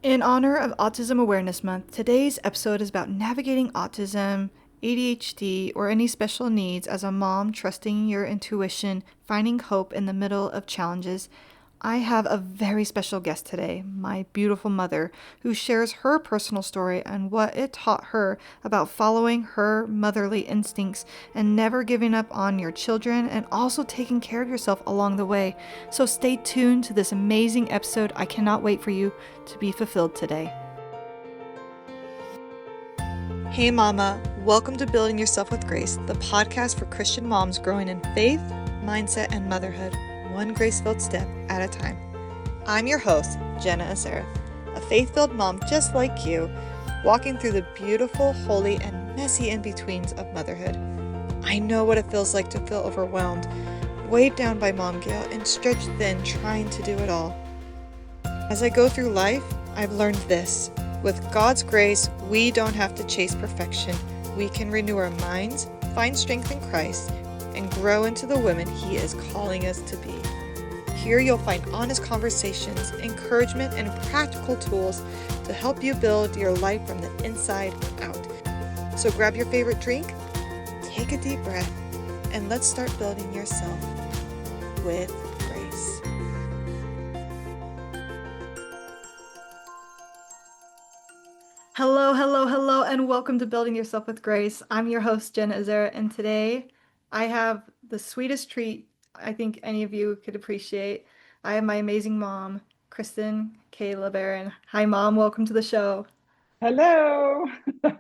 In honor of Autism Awareness Month, today's episode is about navigating autism, ADHD, or any special needs as a mom, trusting your intuition, finding hope in the middle of challenges. I have a very special guest today, my beautiful mother, who shares her personal story and what it taught her about following her motherly instincts and never giving up on your children and also taking care of yourself along the way. So stay tuned to this amazing episode. I cannot wait for you to be fulfilled today. Hey, Mama. Welcome to Building Yourself with Grace, the podcast for Christian moms growing in faith, mindset, and motherhood, one grace-filled step at a time. I'm your host, Jenna Azareth, a faith-filled mom just like you, walking through the beautiful, holy, and messy in-betweens of motherhood. I know what it feels like to feel overwhelmed, weighed down by mom guilt, and stretched thin trying to do it all. As I go through life, I've learned this. With God's grace, we don't have to chase perfection. We can renew our minds, find strength in Christ, and grow into the women He is calling us to be. Here you'll find honest conversations, encouragement, and practical tools to help you build your life from the inside out. So grab your favorite drink, take a deep breath, and let's start building yourself with grace. Hello, and welcome to Building Yourself with Grace. I'm your host, Jenna Azara, and today I have the sweetest treat I think any of you could appreciate. I have my amazing mom, Kristin LeBaron. Hi, Mom. Welcome to the show. Hello.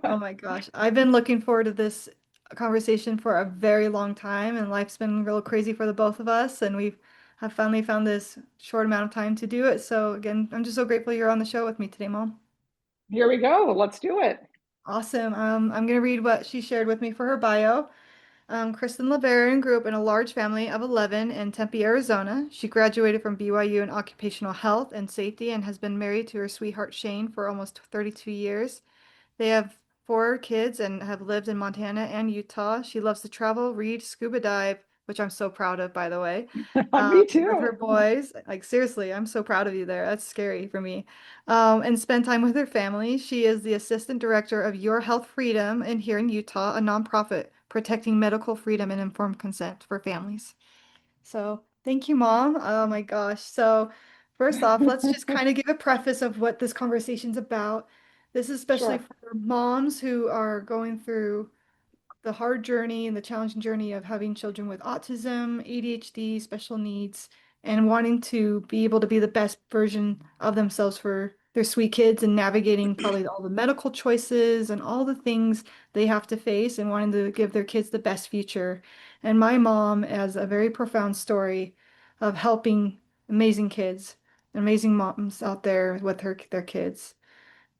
Oh my gosh. I've been looking forward to this conversation for a very long time, and life's been real crazy for the both of us, and we've have finally found this short amount of time to do it. So again, I'm just so grateful you're on the show with me today, Mom. Here we go. Let's do it. Awesome. I'm going to read what she shared with me for her bio. Kristin LeBaron grew up in a large family of 11 in Tempe, Arizona. She graduated from BYU in occupational health and safety and has been married to her sweetheart Shane for almost 32 years. They have four kids and have lived in Montana and Utah. She loves to travel, read, scuba dive, which I'm so proud of, by the way, Me with too. her boys. Like, seriously, I'm so proud of you there. That's scary for me. And spend time with her family. She is the assistant director of Your Health Freedom in here in Utah, a nonprofit protecting medical freedom and informed consent for families. So thank you, Mom. Oh my gosh. So first off, let's just kind of give a preface of what this conversation's about. This is especially Sure. for moms who are going through the hard journey and the challenging journey of having children with autism, ADHD, special needs, and wanting to be able to be the best version of themselves for their sweet kids and navigating probably all the medical choices and all the things they have to face and wanting to give their kids the best future. And my mom has a very profound story of helping amazing kids, amazing moms out there with their kids.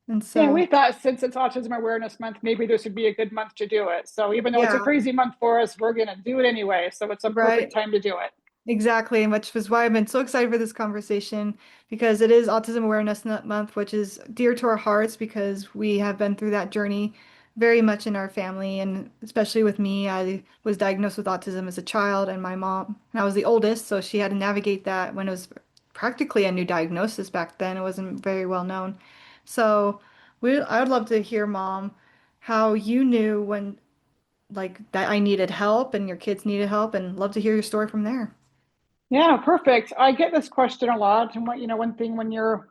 And Yeah, so, we thought since it's Autism Awareness Month, maybe this would be a good month to do it. So even though it's a yeah, crazy month for us, we're going to do it anyway. So it's a perfect right. time to do it. Exactly, which was why I've been so excited for this conversation because it is Autism Awareness Month, which is dear to our hearts because we have been through that journey very much in our family, and especially with me, I was diagnosed with autism as a child, and my mom, and I was the oldest, so she had to navigate that when it was practically a new diagnosis back then. It wasn't very well known. So I would love to hear, Mom, how you knew when like that I needed help and your kids needed help, and love to hear your story from there. Yeah, perfect. I get this question a lot. And one thing when you're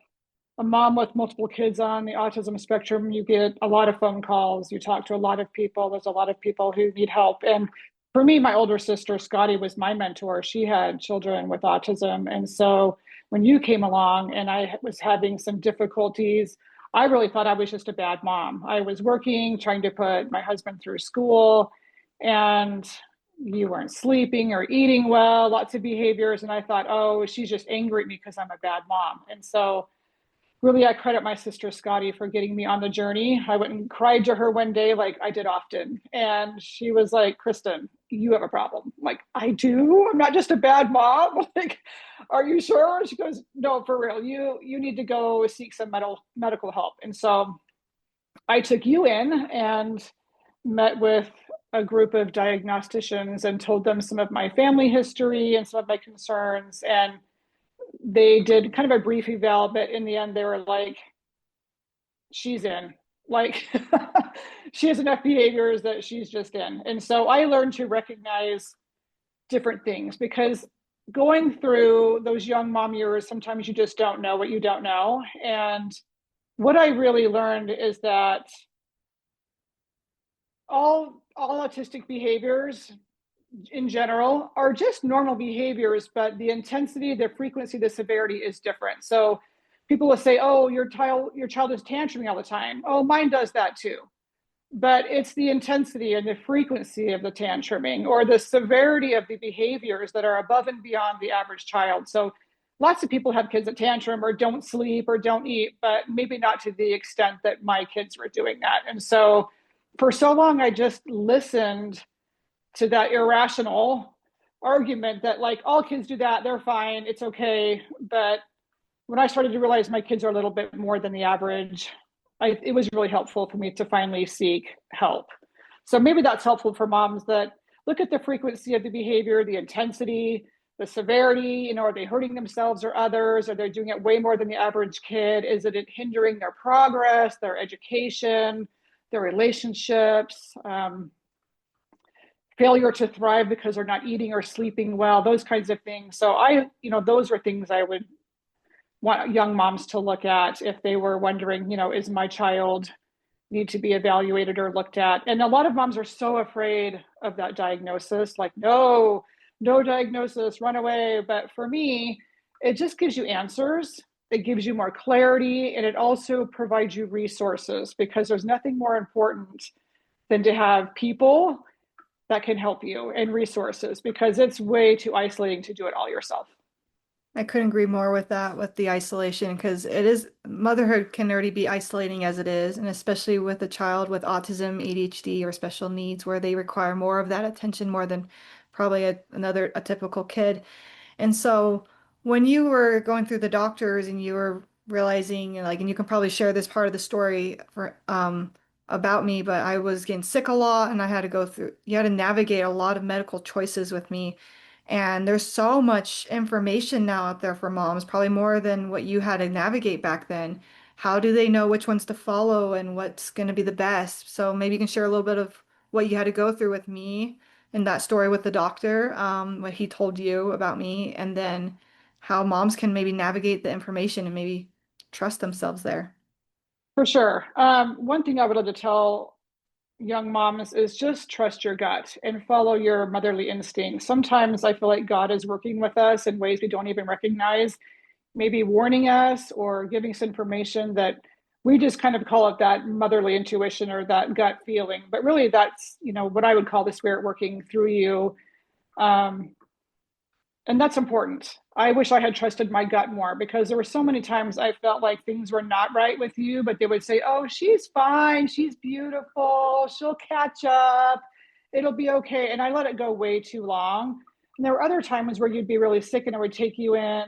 a mom with multiple kids on the autism spectrum, you get a lot of phone calls. You talk to a lot of people. There's a lot of people who need help. And for me, my older sister, Scotty, was my mentor. She had children with autism. And so when you came along and I was having some difficulties, I really thought I was just a bad mom. I was working, trying to put my husband through school, and you weren't sleeping or eating well, lots of behaviors. And I thought, oh, she's just angry at me because I'm a bad mom. And so really, I credit my sister Scotty for getting me on the journey. I went and cried to her one day, like I did often. And she was like, Kristin, you have a problem. I'm like, I do? I'm not just a bad mom. Like, are you sure? She goes, no, for real. You need to go seek some medical help. And so I took you in and met with a group of diagnosticians and told them some of my family history and some of my concerns. And they did kind of a brief eval, but in the end, they were like, she's in. Like she has enough behaviors that she's just in. And so I learned to recognize different things because going through those young mom years, sometimes you just don't know what you don't know. And what I really learned is that all autistic behaviors in general are just normal behaviors, but the intensity, the frequency, the severity is different. So people will say, "Oh, your child is tantruming all the time." Oh, mine does that too. But it's the intensity and the frequency of the tantruming or the severity of the behaviors that are above and beyond the average child. So lots of people have kids that tantrum or don't sleep or don't eat, but maybe not to the extent that my kids were doing that. And so for so long, I just listened to that irrational argument that like all kids do that, they're fine, it's okay. But when I started to realize my kids are a little bit more than the average, it was really helpful for me to finally seek help. So maybe that's helpful for moms that look at the frequency of the behavior, the intensity, the severity. Are they hurting themselves or others? Are they doing it way more than the average kid? Is it hindering their progress, their education, their relationships? Failure to thrive because they're not eating or sleeping well, those kinds of things. So those are things I would want young moms to look at if they were wondering, is my child need to be evaluated or looked at? And a lot of moms are so afraid of that diagnosis, like, no diagnosis, run away. But for me, it just gives you answers. It gives you more clarity, and it also provides you resources because there's nothing more important than to have people that can help you and resources because it's way too isolating to do it all yourself. I couldn't agree more with that, with the isolation, because it is motherhood can already be isolating as it is, and especially with a child with autism, ADHD, or special needs, where they require more of that attention more than probably a typical kid. And so when you were going through the doctors and you were realizing, like, and you can probably share this part of the story for about me, but I was getting sick a lot and I had to go through, you had to navigate a lot of medical choices with me. And there's so much information now out there for moms, probably more than what you had to navigate back then. How do they know which ones to follow and what's going to be the best? So maybe you can share a little bit of what you had to go through with me and that story with the doctor, what he told you about me, and then how moms can maybe navigate the information and maybe trust themselves there. For sure. One thing I would love to tell young moms is just trust your gut and follow your motherly instincts. Sometimes I feel like God is working with us in ways we don't even recognize, maybe warning us or giving us information that we just kind of call it that motherly intuition or that gut feeling. But really, that's what I would call the spirit working through you. Um, and that's important. I wish I had trusted my gut more because there were so many times I felt like things were not right with you, but they would say, "Oh, she's fine. She's beautiful. She'll catch up. It'll be okay." And I let it go way too long. And there were other times where you'd be really sick and it would take you in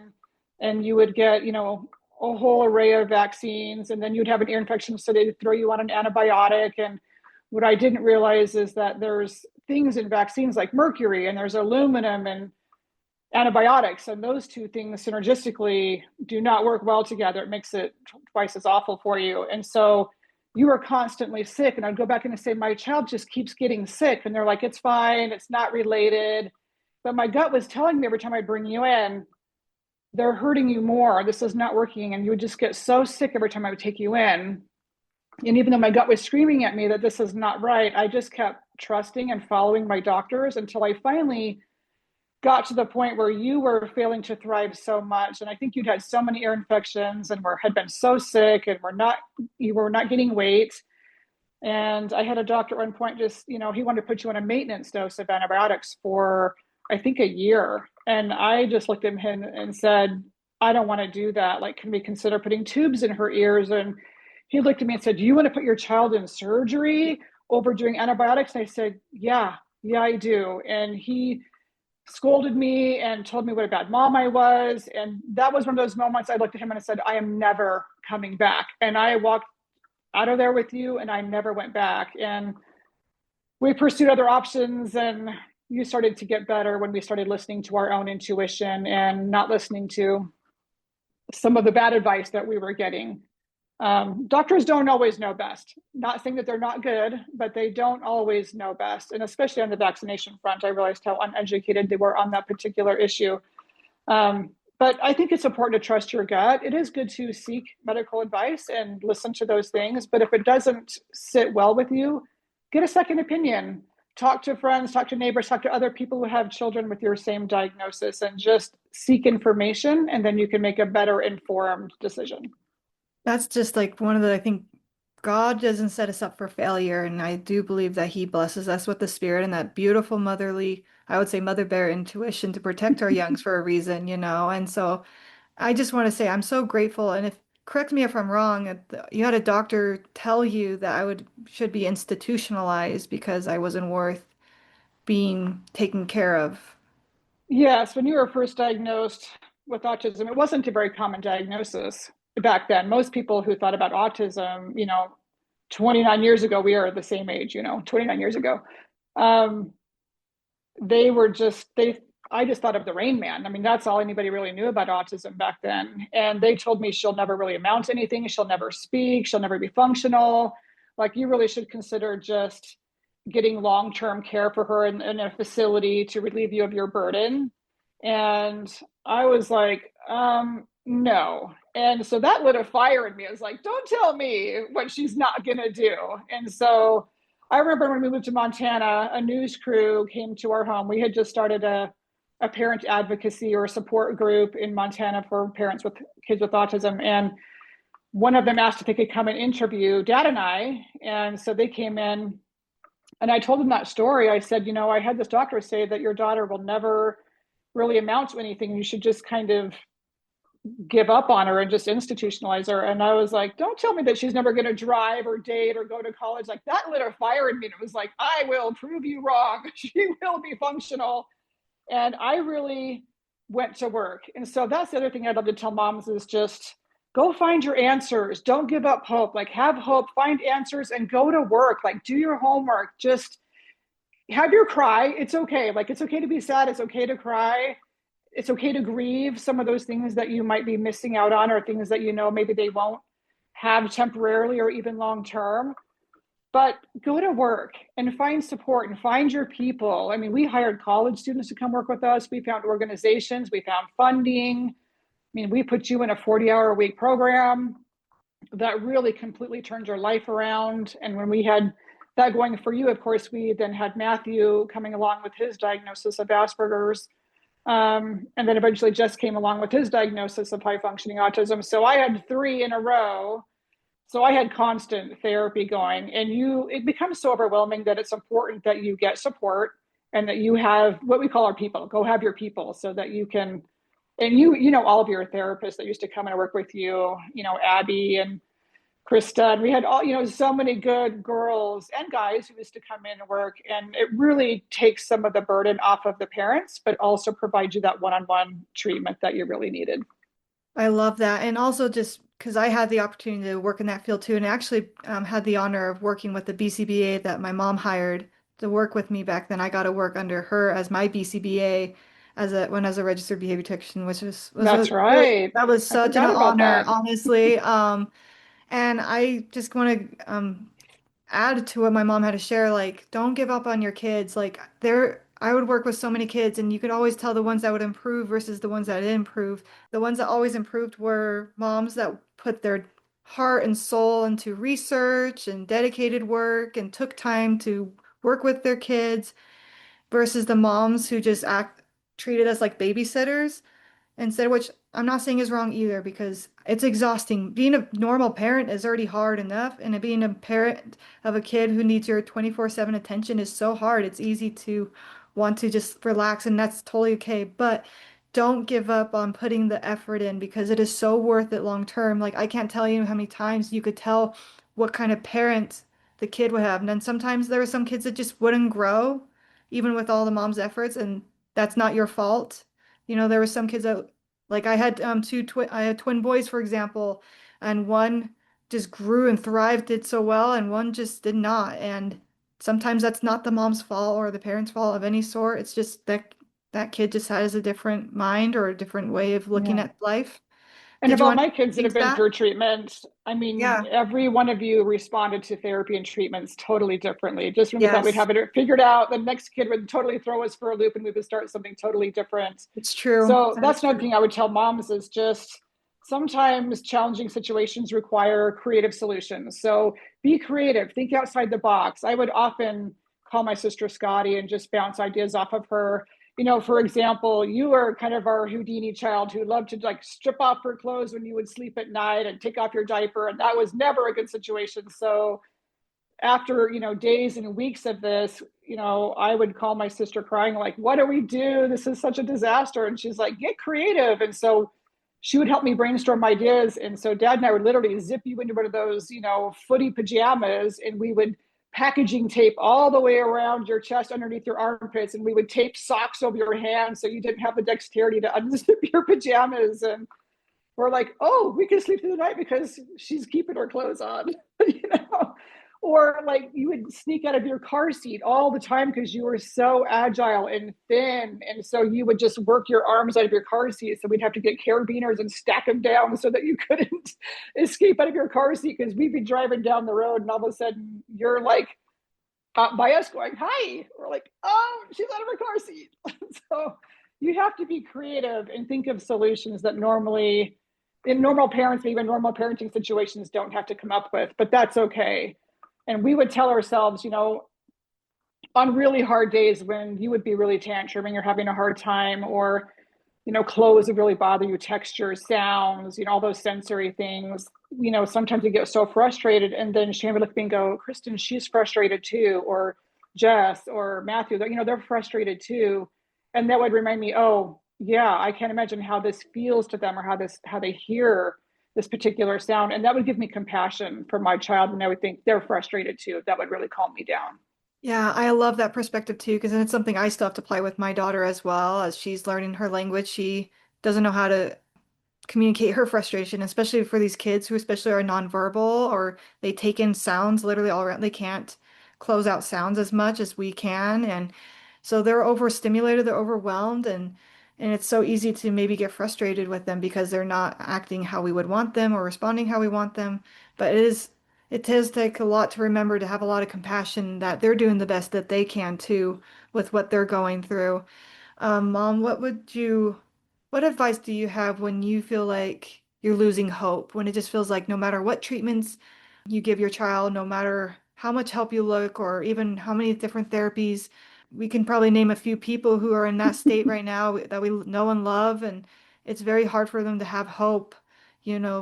and you would get, a whole array of vaccines, and then you'd have an ear infection. So they'd throw you on an antibiotic. And what I didn't realize is that there's things in vaccines like mercury and there's aluminum and antibiotics, and those two things synergistically do not work well together. It makes it twice as awful for you. And so you are constantly sick, and I'd go back and say, my child just keeps getting sick, and they're like, it's fine, it's not related. But my gut was telling me every time I bring you in, they're hurting you more, this is not working. And you would just get so sick every time I would take you in. And even though my gut was screaming at me that this is not right, I just kept trusting and following my doctors until I finally got to the point where you were failing to thrive so much. And I think you'd had so many ear infections and had been so sick and you were not getting weight. And I had a doctor at one point he wanted to put you on a maintenance dose of antibiotics for, I think, a year. And I just looked at him and said, I don't want to do that. Like, can we consider putting tubes in her ears? And he looked at me and said, do you want to put your child in surgery over doing antibiotics? And I said, yeah, I do. And he scolded me and told me what a bad mom I was. And that was one of those moments I looked at him and I said, I am never coming back. And I walked out of there with you and I never went back. And we pursued other options, and you started to get better when we started listening to our own intuition and not listening to some of the bad advice that we were getting. Doctors don't always know best. Not saying that they're not good, but they don't always know best. And especially on the vaccination front, I realized how uneducated they were on that particular issue. Um, but I think it's important to trust your gut. It is good to seek medical advice and listen to those things. But if it doesn't sit well with you, get a second opinion. Talk to friends, talk to neighbors, talk to other people who have children with your same diagnosis, and just seek information. And then you can make a better informed decision. That's just like one of the, I think God doesn't set us up for failure. And I do believe that He blesses us with the spirit and that beautiful motherly, I would say mother bear intuition to protect our youngs for a reason, you know? And so I just want to say I'm so grateful. And if, correct me if I'm wrong, you had a doctor tell you that should be institutionalized because I wasn't worth being taken care of. Yes, when you were first diagnosed with autism, it wasn't a very common diagnosis back then. Most people who thought about autism, 29 years ago, we are the same age, 29 years ago. Um, they were just, I just thought of the Rain Man. I mean, that's all anybody really knew about autism back then. And they told me she'll never really amount to anything. She'll never speak. She'll never be functional. Like, you really should consider just getting long-term care for her in a facility to relieve you of your burden. And I was like, no. And so that lit a fire in me. I was like, don't tell me what she's not going to do. And so I remember when we moved to Montana, a news crew came to our home. We had just started a parent advocacy or support group in Montana for parents with kids with autism. And one of them asked if they could come and interview Dad and I. And so they came in, and I told them that story. I said, I had this doctor say that your daughter will never really amount to anything. You should just kind of give up on her and just institutionalize her. And I was like, don't tell me that she's never going to drive or date or go to college. Like, that lit a fire in me. And it was like, I will prove you wrong. She will be functional. And I really went to work. And so that's the other thing I'd love to tell moms is just go find your answers. Don't give up hope. Like, have hope, find answers, and go to work. Like, do your homework. Just have your cry. It's okay. Like, it's okay to be sad. It's okay to cry. It's okay to grieve some of those things that you might be missing out on, or things that maybe they won't have temporarily or even long term. But go to work and find support and find your people. I mean, we hired college students to come work with us. We found organizations, we found funding. I mean, we put you in a 40-hour-a-week program that really completely turned your life around. And when we had that going for you, of course, we then had Matthew coming along with his diagnosis of Asperger's. And then eventually Jess came along with his diagnosis of high functioning autism. So I had 3 in a row. So I had constant therapy going, and it becomes so overwhelming that it's important that you get support and that you have what we call our people. Go have your people so that you can, and all of your therapists that used to come and work with you, Abby and Krista, and we had all, so many good girls and guys who used to come in and work. And it really takes some of the burden off of the parents, but also provides you that one-on-one treatment that you really needed. I love that. And also just because I had the opportunity to work in that field too, and actually had the honor of working with the BCBA that my mom hired to work with me back then. I got to work under her as my BCBA as a registered behavior technician, which was That's really, right. that was I such an forgot about honor, that. honestly. And I just want to add to what my mom had to share, like, don't give up on your kids. Like, I would work with so many kids, and you could always tell the ones that would improve versus the ones that didn't improve. The ones that always improved were moms that put their heart and soul into research and dedicated work and took time to work with their kids versus the moms who just treated us like babysitters instead, which I'm not saying is wrong either because it's exhausting. Being a normal parent is already hard enough, and being a parent of a kid who needs your 24/7 attention is so hard. It's easy to want to just relax, and that's totally okay. But don't give up on putting the effort in because it is so worth it long term. Like, I can't tell you how many times you could tell what kind of parent the kid would have. And then sometimes there were some kids that just wouldn't grow, even with all the mom's efforts, and that's not your fault. There were some kids that, like, I had I had twin boys, for example, and one just grew and thrived, did so well, and one just did not. And sometimes that's not the mom's fault or the parent's fault of any sort. It's just that kid just has a different mind or a different way of looking Yeah. at life. And Did of you all want my to kids that speak have to been that? through treatment, I mean, Yeah. every one of you responded to therapy and treatments totally differently. Just when we thought we'd Yes, have it figured out, the next kid would totally throw us for a loop and we would start something totally different. it's true. So That is that's another true. thing I would tell moms is just sometimes challenging situations require creative solutions. So be creative, think outside the box. I would often call my sister Scotty and just bounce ideas off of her. For example, you were kind of our Houdini child who loved to like strip off her clothes when you would sleep at night and take off your diaper. And that was never a good situation. So after, days and weeks of this, I would call my sister crying, like, what do we do? This is such a disaster. And she's like, get creative. And so she would help me brainstorm ideas. And so dad and I would literally zip you into one of those, footy pajamas, and we would packaging tape all the way around your chest underneath your armpits. And we would tape socks over your hands so you didn't have the dexterity to unzip your pajamas. And we're like, oh, we can sleep through the night because she's keeping her clothes on, you know? Or like you would sneak out of your car seat all the time because you were so agile and thin. And so you would just work your arms out of your car seat. So we'd have to get carabiners and stack them down so that you couldn't escape out of your car seat because we'd be driving down the road and all of a sudden you're like by us going, hi. We're like, oh, she's out of her car seat. So you have to be creative and think of solutions that normally in normal parents, even normal parenting situations don't have to come up with, but that's okay. And we would tell ourselves, on really hard days when you would be really tantruming or having a hard time, or, clothes would really bother you, textures, sounds, all those sensory things, sometimes you get so frustrated. And then Shane would look at me and go, Kristin, she's frustrated too. Or Jess or Matthew, they're frustrated too. And that would remind me, oh, yeah, I can't imagine how this feels to them or how they hear this particular sound. And that would give me compassion for my child. And I would think they're frustrated too. That would really calm me down. Yeah, I love that perspective too, because it's something I still have to play with my daughter as well as she's learning her language. She doesn't know how to communicate her frustration, especially for these kids who especially are nonverbal or they take in sounds literally all around. They can't close out sounds as much as we can. And so they're overstimulated, they're overwhelmed, and it's so easy to maybe get frustrated with them because they're not acting how we would want them or responding how we want them. But it does take a lot to remember to have a lot of compassion that they're doing the best that they can too with what they're going through. Mom, what advice do you have when you feel like you're losing hope, when it just feels like no matter what treatments you give your child, no matter how much help you look, or even how many different therapies, we can probably name a few people who are in that state right now that we know and love, and it's very hard for them to have hope,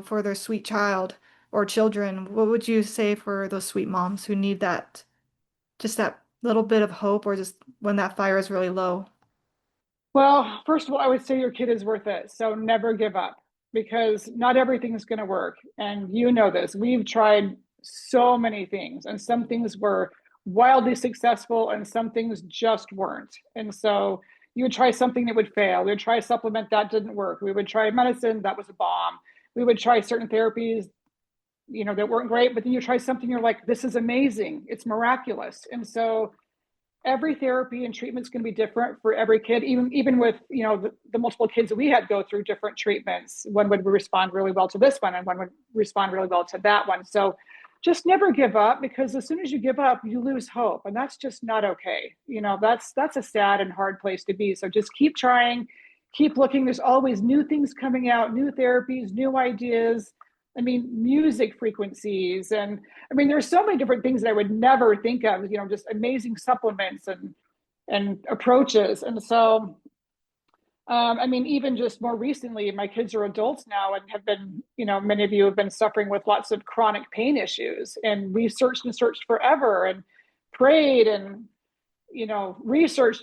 for their sweet child or children. What would you say for those sweet moms who need that, just that little bit of hope, or just when that fire is really low? Well, first of all, I would say your kid is worth it. So never give up because not everything is going to work. And you know this. We've tried so many things, and some things were wildly successful, and some things just weren't. And so you would try something that would fail. We would try a supplement that didn't work. We would try medicine that was a bomb. We would try certain therapies, that weren't great. But then you try something, you're like, this is amazing. It's miraculous. And so every therapy and treatment is going to be different for every kid, even with the multiple kids that we had go through different treatments. One would respond really well to this one and one would respond really well to that one. So just never give up, because as soon as you give up you lose hope, and that's just not okay. That's a sad and hard place to be. So just keep trying, keep looking. There's always new things coming out, new therapies, new ideas. I mean, music frequencies, and I mean, there's so many different things that I would never think of, just amazing supplements and approaches. And so, I mean, even just more recently, my kids are adults now and have been, many of you have been suffering with lots of chronic pain issues. And we searched and searched forever and prayed and, researched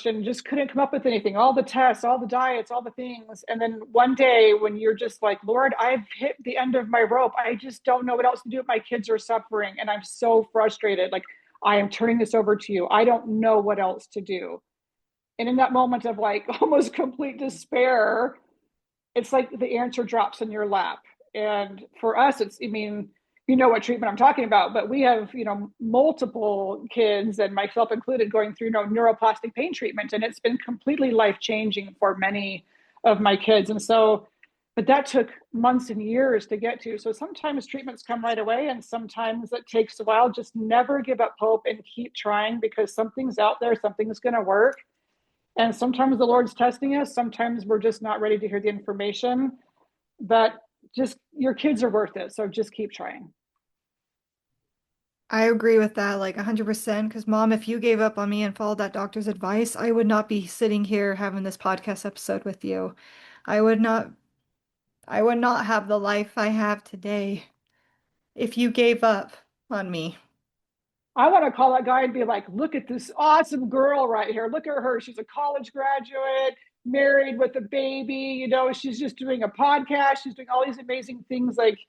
and just couldn't come up with anything. All the tests, all the diets, all the things. And then one day when you're just like, Lord, I've hit the end of my rope. I just don't know what else to do. My kids are suffering and I'm so frustrated. Like, I am turning this over to you. I don't know what else to do. And in that moment of like almost complete despair, it's like the answer drops in your lap. And for us, I mean, what treatment I'm talking about, but we have, multiple kids and myself included going through, neuroplastic pain treatment. And it's been completely life changing for many of my kids. And so but that took months and years to get to. So sometimes treatments come right away and sometimes it takes a while. Just never give up hope and keep trying, because something's out there, something's going to work. And sometimes the Lord's testing us. Sometimes we're just not ready to hear the information, but just your kids are worth it. So just keep trying. I agree with that like 100%. Because, Mom, if you gave up on me and followed that doctor's advice, I would not be sitting here having this podcast episode with you. I would not, I would not have the life I have today if you gave up on me. I want to call that guy and be like, look at this awesome girl right here. Look at her. She's a college graduate, married with a baby. You know, she's just doing a podcast. She's doing all these amazing things, like,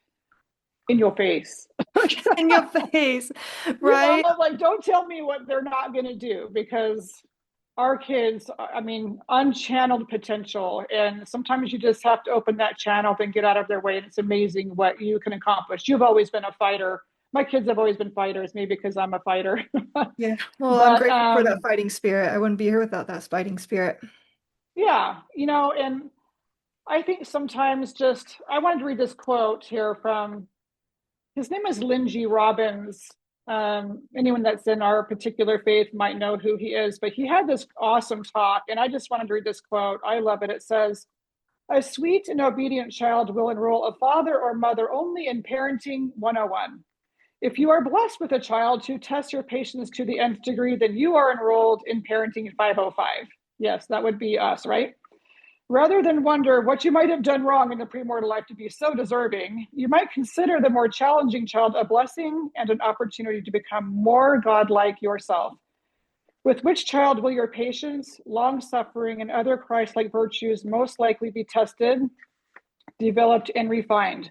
in your face. In your face, You know, right? like, don't tell me what they're not going to do, because our kids, I mean, unchanneled potential. And sometimes you just have to open that channel and get out of their way. And it's amazing what you can accomplish. You've always been a fighter. My kids have always been fighters, maybe because I'm a fighter. Yeah. Well, I'm But grateful for that fighting spirit. I wouldn't be here without that fighting spirit. yeah, you know, and I think sometimes just, I wanted to read this quote here from, his name is Lindsay Robbins. Anyone that's in our particular faith might know who he is, but he had this awesome talk, and I just wanted to read this quote. I love it. It says, a sweet and obedient child will enroll a father or mother only in parenting 101. If you are blessed with a child who tests your patience to the nth degree, then you are enrolled in parenting 505. Yes, that would be us, right? Rather than wonder what you might have done wrong in the premortal life to be so deserving, you might consider the more challenging child a blessing and an opportunity to become more godlike yourself. With which child will your patience, long suffering, and other Christ like virtues most likely be tested, developed, and refined?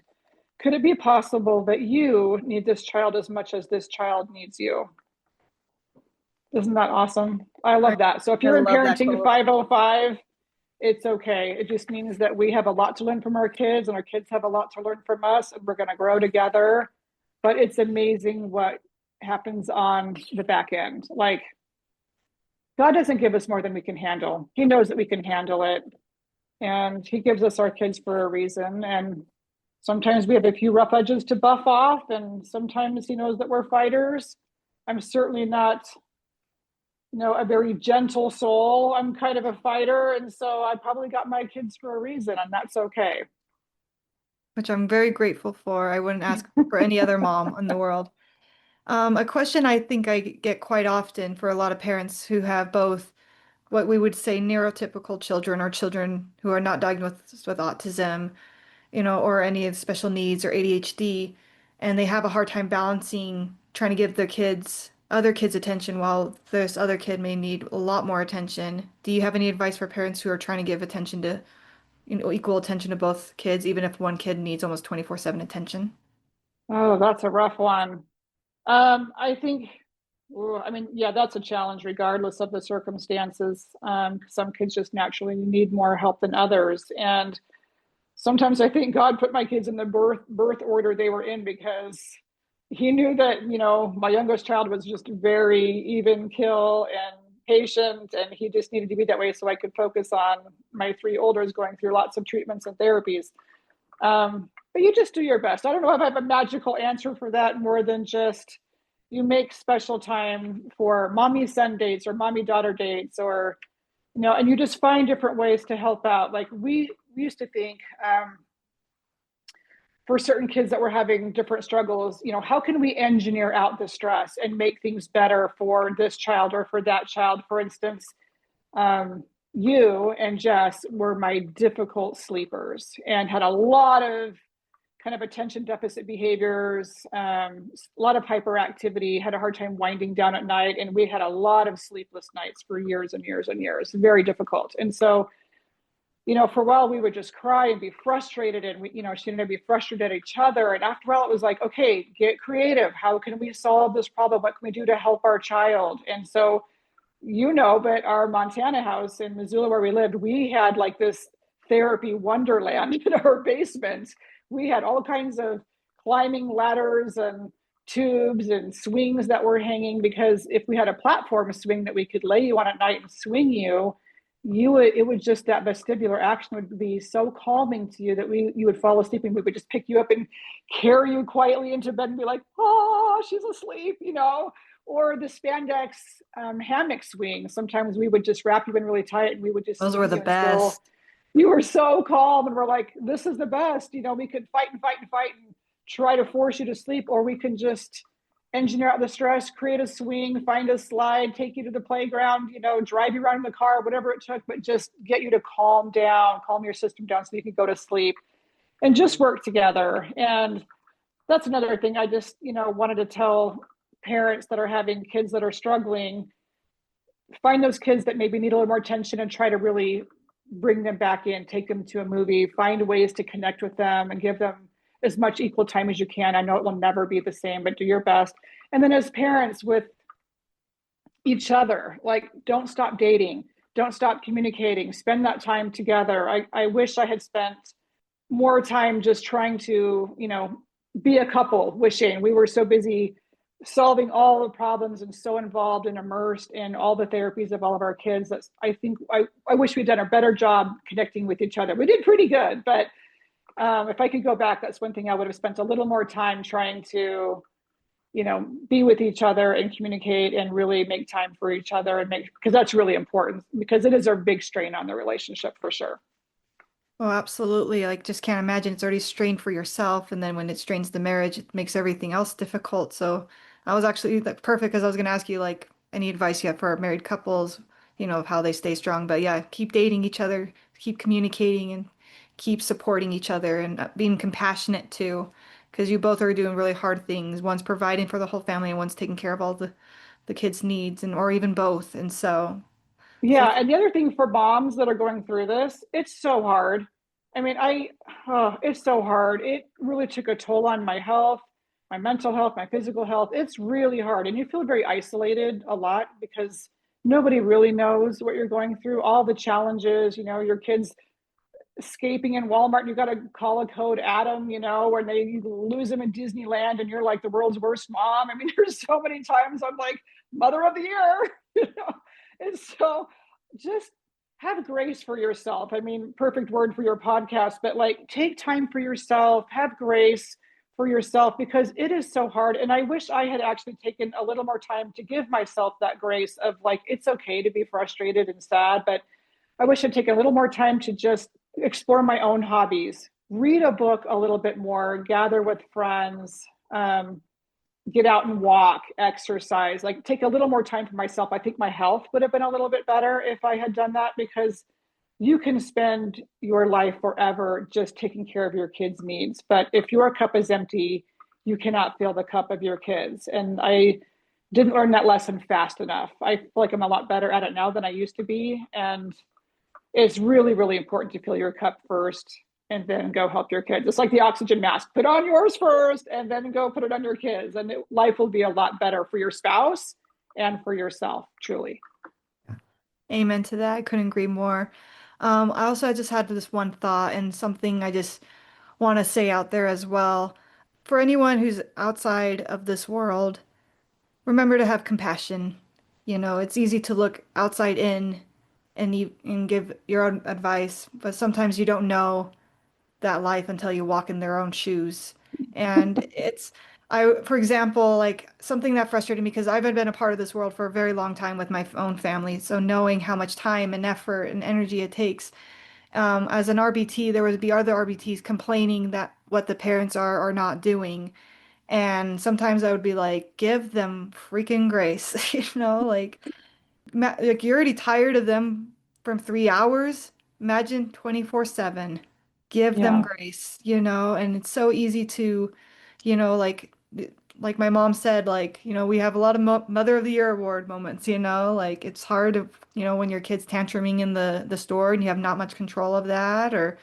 Could it be possible that you need this child as much as this child needs you? Isn't that awesome? I I, love that. So if I you're in love that parenting quote. 505, it's okay. It just means that we have a lot to learn from our kids and our kids have a lot to learn from us, and we're going to grow together. But it's amazing what happens on the back end. Like, God doesn't give us more than we can handle. He knows that we can handle it. And He gives us our kids for a reason. And sometimes we have a few rough edges to buff off, and sometimes He knows that we're fighters. I'm certainly not, you know, a very gentle soul. I'm kind of a fighter. And so I probably got my kids for a reason, and that's okay. Which I'm very grateful for. I wouldn't ask for any other mom in the world. A question I think I get quite often for a lot of parents who have both what we would say neurotypical children or children who are not diagnosed with autism, or any of special needs or ADHD, and they have a hard time balancing trying to give other kids attention while this other kid may need a lot more attention. Do you have any advice for parents who are trying to give attention to, equal attention to both kids, even if one kid needs almost 24/7 attention? Oh, that's a rough one. I think, I mean, yeah, that's a challenge regardless of the circumstances. Some kids just naturally need more help than others. And sometimes I think God put my kids in the birth order they were in, because He knew that, you know, my youngest child was just very even kill and patient, and he just needed to be that way so I could focus on my three olders going through lots of treatments and therapies. But you just do your best. I don't know if I have a magical answer for that, more than just you make special time for mommy son dates or mommy daughter dates, or, you know, and you just find different ways to help out. Like we used to think, for certain kids that were having different struggles, you know, how can we engineer out the stress and make things better for this child or for that child? For instance, you and Jess were my difficult sleepers and had a lot of kind of attention deficit behaviors, a lot of hyperactivity, had a hard time winding down at night. And we had a lot of sleepless nights for years and years and years, very difficult. And so, you know, for a while we would just cry and be frustrated, and we, you know, she and I be frustrated at each other. And after a while it was like, okay, get creative. How can we solve this problem? What can we do to help our child? And so, you know, but our Montana house in Missoula where we lived, we had like this therapy wonderland in our basement. We had all kinds of climbing ladders and tubes and swings that were hanging, because if we had a platform swing that we could lay you on at night and swing you, it would just, that vestibular action would be so calming to you that you would fall asleep, and we would just pick you up and carry you quietly into bed and be like, oh, she's asleep, or the spandex hammock swing. Sometimes we would just wrap you in really tight and we would just Those were swing the you until best. you were so calm, and we're like, this is the best. We could fight and fight and fight and try to force you to sleep, or we can just engineer out the stress, create a swing, find a slide, take you to the playground, drive you around in the car, whatever it took, but just get you to calm down, calm your system down so you can go to sleep and just work together. And that's another thing I just, wanted to tell parents that are having kids that are struggling. Find those kids that maybe need a little more attention and try to really bring them back in, take them to a movie, find ways to connect with them and give them as much equal time as you can. I know it will never be the same, but do your best. And then as parents with each other, like, don't stop dating, don't stop communicating, spend that time together. I wish I had spent more time just trying to, be a couple, wishing we were so busy solving all the problems and so involved and immersed in all the therapies of all of our kids. I wish we'd done a better job connecting with each other. We did pretty good, but if I could go back, that's one thing I would have spent a little more time trying to, be with each other and communicate and really make time for each other, and because that's really important, because it is a big strain on the relationship for sure. Oh, absolutely. Like, just can't imagine it's already strained for yourself, and then when it strains the marriage, it makes everything else difficult. So, I was actually like perfect because I was going to ask you like any advice you have for married couples, of how they stay strong. But yeah, keep dating each other, keep communicating, and keep supporting each other, and being compassionate too, because you both are doing really hard things. One's providing for the whole family, and one's taking care of all the kids' needs, and or even both. And so Yeah, and the other thing for moms that are going through this, it's so hard. I mean, it's so hard. It really took a toll on my health, my mental health, my physical health. It's really hard, and you feel very isolated a lot because nobody really knows what you're going through. All the challenges, your kids escaping in Walmart, and you got to call a code Adam, where they you lose them in Disneyland, and you're like the world's worst mom. I mean, there's so many times I'm like mother of the year, and so just have grace for yourself. I mean, perfect word for your podcast, but like, take time for yourself, have grace for yourself, because it is so hard. And I wish I had actually taken a little more time to give myself that grace of like, it's okay to be frustrated and sad, but I wish I'd taken a little more time to just explore my own hobbies, read a book a little bit more, gather with friends, get out and walk, exercise, like take a little more time for myself. I think my health would have been a little bit better if I had done that, because you can spend your life forever just taking care of your kids' needs. But if your cup is empty, you cannot fill the cup of your kids. And I didn't learn that lesson fast enough. I feel like I'm a lot better at it now than I used to be. And it's really, really important to fill your cup first and then go help your kids. It's like the oxygen mask. Put on yours first and then go put it on your kids. And life will be a lot better for your spouse and for yourself, truly. amen to that. I couldn't agree more. I also just had this one thought and something I just want to say out there as well. For anyone who's outside of this world, remember to have compassion. It's easy to look outside in and give your own advice, but sometimes you don't know that life until you walk in their own shoes. And for example, like something that frustrated me because I've been a part of this world for a very long time with my own family. So knowing how much time and effort and energy it takes, as an RBT, there would be other RBTs complaining that what the parents are not doing. And sometimes I would be like, give them freaking grace, like like you're already tired of them from 3 hours. Imagine 24/7. Give them Yeah. grace, and it's so easy to, like my mom said, like, we have a lot of Mo Mother of the Year award moments, like it's hard to, when your kid's tantruming in the store and you have not much control of that, or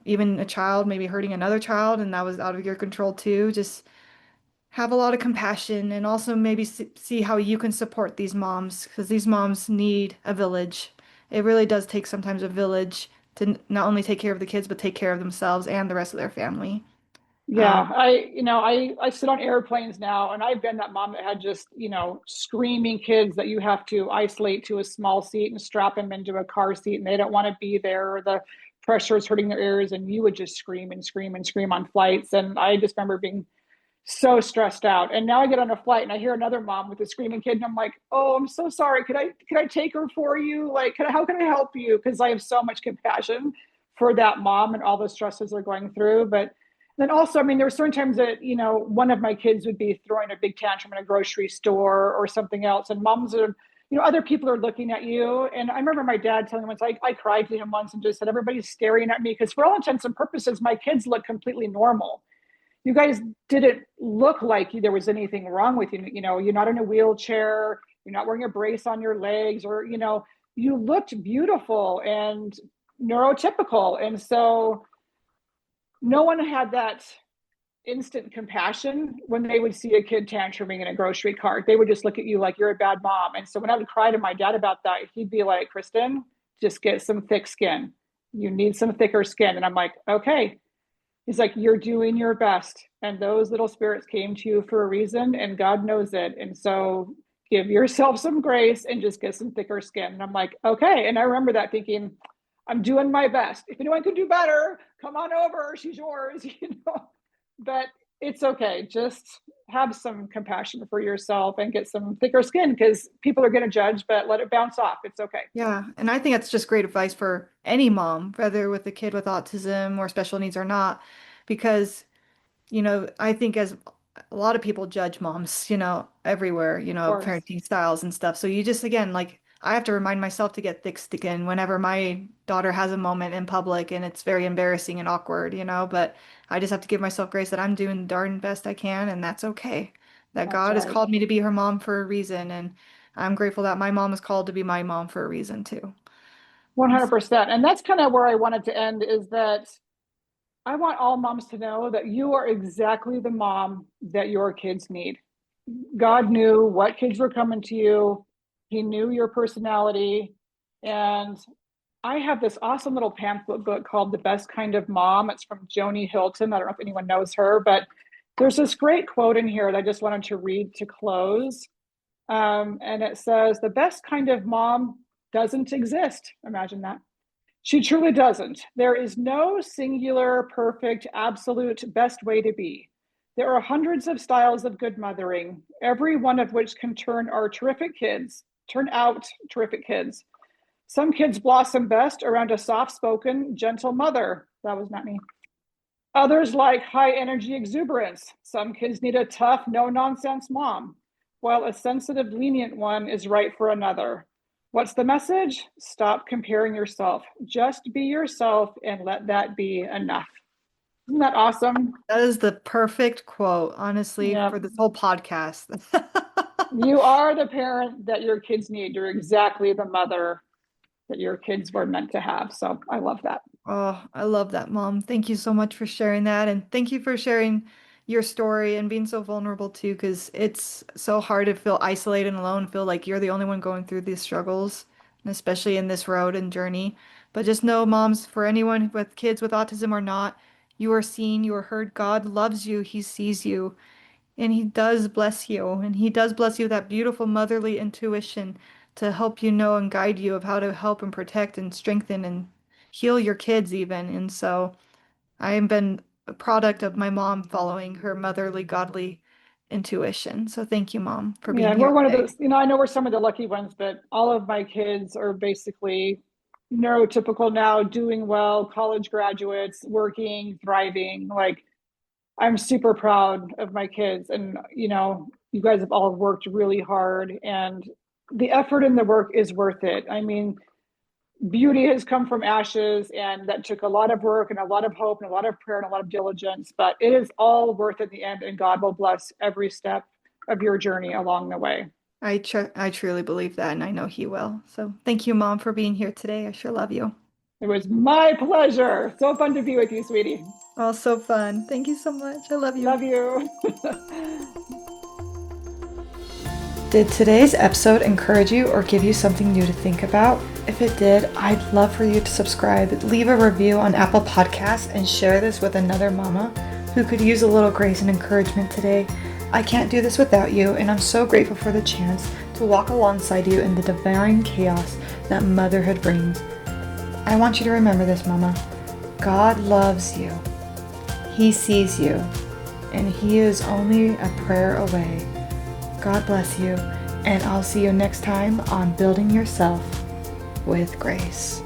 even a child maybe hurting another child and that was out of your control too. Just have a lot of compassion and also maybe see how you can support these moms because these moms need a village. It really does take sometimes a village to not only take care of the kids, but take care of themselves and the rest of their family. Yeah, I sit on airplanes now, and I've been that mom that had just, screaming kids that you have to isolate to a small seat and strap them into a car seat, and they don't want to be there, or the pressure is hurting their ears, and you would just scream and scream and scream on flights. And I just remember being so stressed out. And now I get on a flight and I hear another mom with a screaming kid, and I'm like, "Oh, I'm so sorry. Could I take her for you? Like, how can I help you?" Because I have so much compassion for that mom and all the stresses they're going through. But then also, I mean, there were certain times that, one of my kids would be throwing a big tantrum in a grocery store or something else, and moms are, other people are looking at you. And I remember my dad telling me once, I cried to him once and just said, "Everybody's staring at me," because for all intents and purposes, my kids look completely normal. You guys didn't look like there was anything wrong with you. You're not in a wheelchair, you're not wearing a brace on your legs, or, you looked beautiful and neurotypical. And so no one had that instant compassion when they would see a kid tantruming in a grocery cart. They would just look at you like you're a bad mom. And so when I would cry to my dad about that, he'd be like, "Kristin, just get some thick skin. You need some thicker skin." And I'm like, "Okay." He's like, "You're doing your best. And those little spirits came to you for a reason, and God knows it. And so give yourself some grace and just get some thicker skin." And I'm like, "Okay." And I remember that thinking, I'm doing my best. If anyone could do better, come on over. She's yours, But it's okay. Just have some compassion for yourself and get some thicker skin, because people are going to judge, but let it bounce off. It's okay. Yeah, and I think that's just great advice for any mom, whether with a kid with autism or special needs or not, because I think as a lot of people judge moms, everywhere, Of course. parenting styles and stuff. So you just, again, like I have to remind myself to get thick skin whenever my daughter has a moment in public and it's very embarrassing and awkward, but I just have to give myself grace that I'm doing the darn best I can, and that's okay. That That's God has right. called me to be her mom for a reason, and I'm grateful that my mom is called to be my mom for a reason too. And so, 100%. And that's kind of where I wanted to end, is that I want all moms to know that you are exactly the mom that your kids need. God knew what kids were coming to you. He knew your personality. And I have this awesome little pamphlet book called The Best Kind of Mom. It's from Joni Hilton. I don't know if anyone knows her, but there's this great quote in here that I just wanted to read to close. And it says, "The best kind of mom doesn't exist." Imagine that. She truly doesn't. There is no singular, perfect, absolute best way to be. There are hundreds of styles of good mothering, every one of which can turn out terrific kids. Some kids blossom best around a soft-spoken, gentle mother. That was not me. Others like high energy exuberance. Some kids need a tough, no nonsense mom, while a sensitive, lenient one is right for another. What's the message? Stop comparing yourself. Just be yourself and let that be enough. Isn't that awesome? that is the perfect quote, honestly, Yeah. for this whole podcast. You are the parent that your kids need. You're exactly the mother that your kids were meant to have. So I love that. Oh, I love that, Mom. Thank you so much for sharing that. And thank you for sharing your story and being so vulnerable too, because it's so hard to feel isolated and alone, feel like you're the only one going through these struggles, and especially in this road and journey. But just know, moms, for anyone with kids with autism or not, you are seen, you are heard. God loves you, He sees you. And he does bless you. And he does bless you with that beautiful motherly intuition to help you know and guide you of how to help and protect and strengthen and heal your kids even. And so I have been a product of my mom following her motherly, godly intuition. So thank you, Mom, for Yeah, being and here we're one of today. those, I know we're some of the lucky ones, but all of my kids are basically neurotypical now, doing well, college graduates, working, thriving. Like, I'm super proud of my kids. And, you guys have all worked really hard, and the effort and the work is worth it. I mean, beauty has come from ashes, and that took a lot of work and a lot of hope and a lot of prayer and a lot of diligence, but it is all worth it in the end. And God will bless every step of your journey along the way. I truly believe that, and I know he will. So thank you, Mom, for being here today. I sure love you. It was my pleasure. So fun to be with you, sweetie. Oh, so fun. Thank you so much. I love you. Love you. Did today's episode encourage you or give you something new to think about? If it did, I'd love for you to subscribe, leave a review on Apple Podcasts, and share this with another mama who could use a little grace and encouragement today. I can't do this without you, and I'm so grateful for the chance to walk alongside you in the divine chaos that motherhood brings. I want you to remember this, Mama. God loves you. He sees you, and He is only a prayer away. God bless you, and I'll see you next time on Building Yourself with Grace.